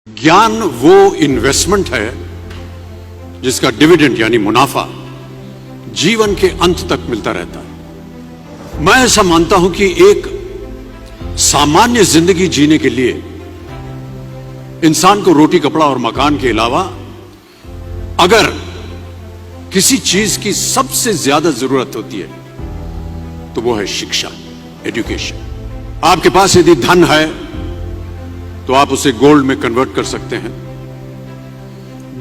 ज्ञान वो इन्वेस्टमेंट है जिसका डिविडेंड यानी मुनाफा जीवन के अंत तक मिलता रहता है। मैं ऐसा मानता हूं कि एक सामान्य जिंदगी जीने के लिए इंसान को रोटी कपड़ा और मकान के अलावा अगर किसी चीज की सबसे ज्यादा जरूरत होती है तो वो है शिक्षा, एजुकेशन। आपके पास यदि धन है तो आप उसे गोल्ड में कन्वर्ट कर सकते हैं।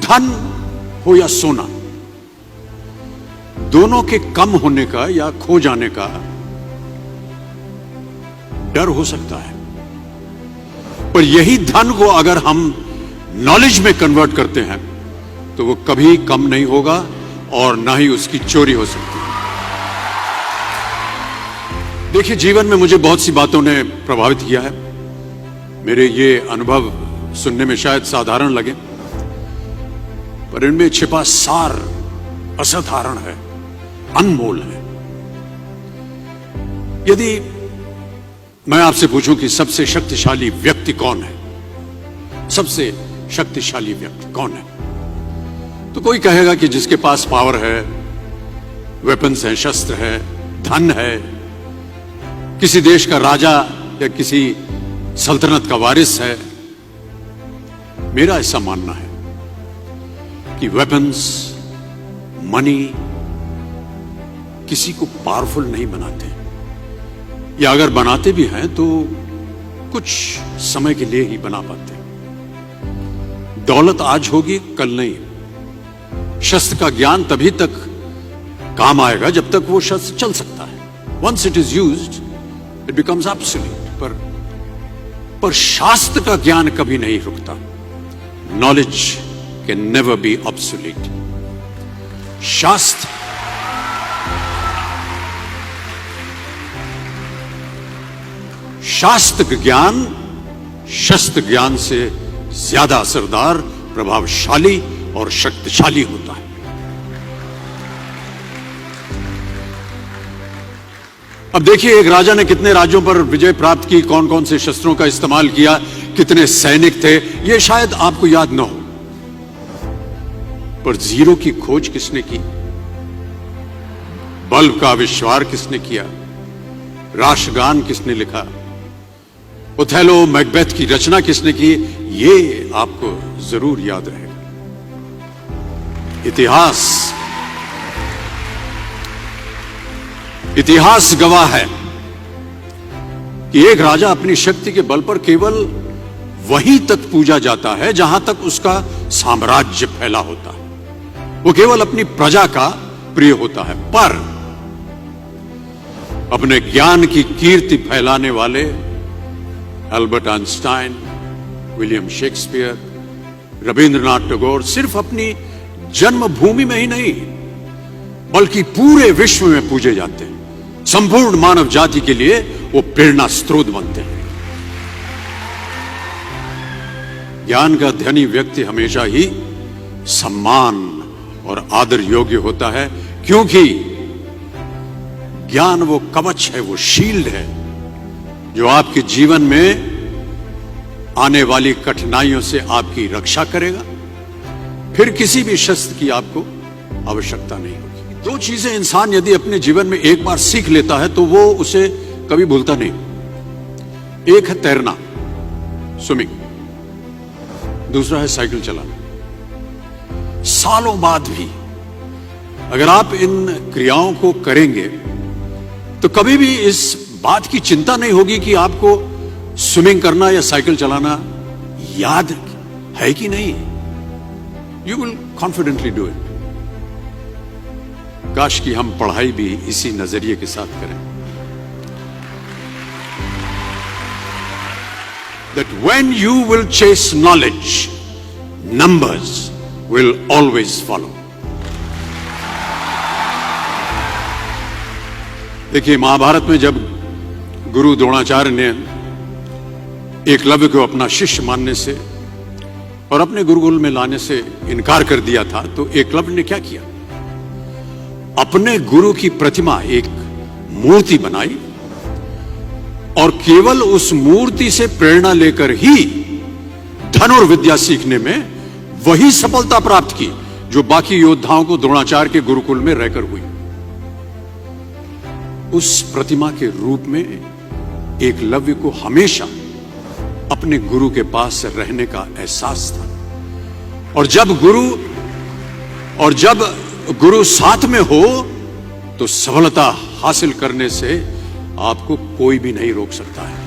धन हो या सोना, दोनों के कम होने का या खो जाने का डर हो सकता है, पर यही धन को अगर हम नॉलेज में कन्वर्ट करते हैं तो वो कभी कम नहीं होगा और ना ही उसकी चोरी हो सकती है। देखिए, जीवन में मुझे बहुत सी बातों ने प्रभावित किया है। मेरे ये अनुभव सुनने में शायद साधारण लगे, पर इनमें छिपा सार असाधारण है, अनमोल है। यदि मैं आपसे पूछूं कि सबसे शक्तिशाली व्यक्ति कौन है, सबसे शक्तिशाली व्यक्ति कौन है, तो कोई कहेगा कि जिसके पास पावर है, वेपन्स हैं, शस्त्र है, धन है, किसी देश का राजा या किसी सल्तनत का वारिस है। मेरा ऐसा मानना है कि वेपन्स, मनी किसी को पावरफुल नहीं बनाते, या अगर बनाते भी हैं तो कुछ समय के लिए ही बना पाते। दौलत आज होगी, कल नहीं। शस्त्र का ज्ञान तभी तक काम आएगा जब तक वो शस्त्र चल सकता है। Once it is used it becomes absolute. पर शास्त्र का ज्ञान कभी नहीं रुकता। Knowledge can never be obsolete. शास्त्र ज्ञान शस्त्र ज्ञान से ज्यादा असरदार, प्रभावशाली और शक्तिशाली होता है। अब देखिए, एक राजा ने कितने राज्यों पर विजय प्राप्त की, कौन कौन से शस्त्रों का इस्तेमाल किया, कितने सैनिक थे, यह शायद आपको याद न हो, पर जीरो की खोज किसने की, बल्ब का आविष्कार किसने किया, राष्ट्रगान किसने लिखा, ओथेलो मैकबेथ की रचना किसने की, ये आपको जरूर याद रहेगा। इतिहास गवाह है कि एक राजा अपनी शक्ति के बल पर केवल वहीं तक पूजा जाता है जहां तक उसका साम्राज्य फैला होता है। वो केवल अपनी प्रजा का प्रिय होता है। पर अपने ज्ञान की कीर्ति फैलाने वाले Albert Einstein, William Shakespeare, Rabindranath Tagore सिर्फ अपनी जन्मभूमि में ही नहीं बल्कि पूरे विश्व में पूजे जाते हैं। संपूर्ण मानव जाति के लिए वो प्रेरणा स्रोत बनते हैं। ज्ञान का धनी व्यक्ति हमेशा ही सम्मान और आदर योग्य होता है, क्योंकि ज्ञान वो कवच है, वो शील्ड है जो आपके जीवन में आने वाली कठिनाइयों से आपकी रक्षा करेगा। फिर किसी भी शस्त्र की आपको आवश्यकता नहीं होगी। दो चीजें इंसान यदि अपने जीवन में एक बार सीख लेता है तो वो उसे कभी भूलता नहीं। एक है तैरना, स्विमिंग, दूसरा है साइकिल चलाना। सालों बाद भी अगर आप इन क्रियाओं को करेंगे तो कभी भी इस बात की चिंता नहीं होगी कि आपको स्विमिंग करना या साइकिल चलाना याद है कि नहीं। You will confidently do it. काश कि हम पढ़ाई भी इसी नजरिए के साथ करें, that when you will chase knowledge, numbers will always follow. देखिए, महाभारत में जब गुरु द्रोणाचार्य ने एकलव्य को अपना शिष्य मानने से और अपने गुरुकुल में लाने से इनकार कर दिया था, तो एकलव्य ने क्या किया, अपने गुरु की प्रतिमा, एक मूर्ति बनाई और केवल उस मूर्ति से प्रेरणा लेकर ही धनुर्विद्या सीखने में वही सफलता प्राप्त की जो बाकी योद्धाओं को द्रोणाचार्य के गुरुकुल में रहकर हुई। उस प्रतिमा के रूप में एकलव्य को हमेशा अपने गुरु के पास रहने का एहसास था। और जब गुरु साथ में हो तो सफलता हासिल करने से आपको कोई भी नहीं रोक सकता है।